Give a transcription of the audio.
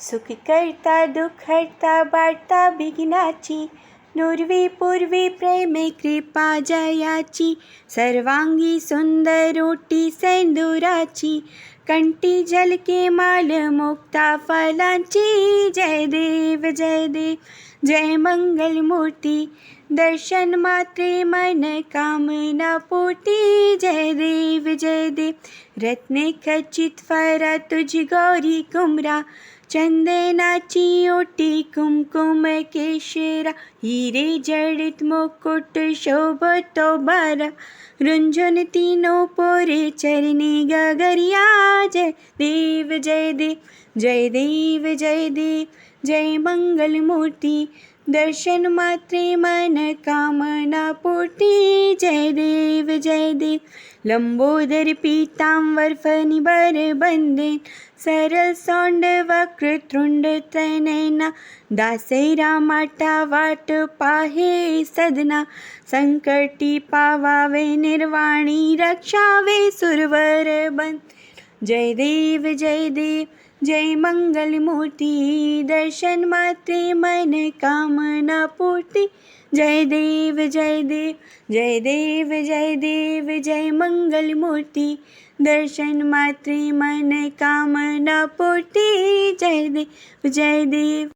सुख करता दुःख हरता वार्ता विघ्नाची, नुरवी पूर्वी प्रेमे कृपा जयाची, सर्वांगी सुंदर ओटी सेंदुराची, कंठी झलके माल मुक्ता फलांची. जय देव जय देव जय मंगल मूर्ती, दर्शन मात्रे मन कामना पोटी. जय देव जय देव रत्ने खचित फरा तुझ गौरी कुमरा, चंदनाची ओटी कुमकुम केशरा, हिरे जडित मुकुट शोभतो बारा, रुंझुन तीनों पोरे चरणी गगरिया. जय देव जय देव जय देव जय देव जय मंगल मूर्ती, दर्शन मात्रे मन कामना पोटी. जय देव जय देव लंबोदर पीतांबर फणिवर बंदेन, सरल सोंड वक्र तृंड त्रयनयना, दासैरा माटा वाट पाहे सदना, संकटी पावावे निर्वाणी रक्षावे सुरवर बंद. जय देव जय देव जय मंगल मूर्ती, दर्शन मात्रे मन कामना पूर्ती. जय देव जय देव जय देव जय देव जय मंगल मूर्ती, दर्शन मात्रे मन कामना पूर्ती. जय देव जय देव.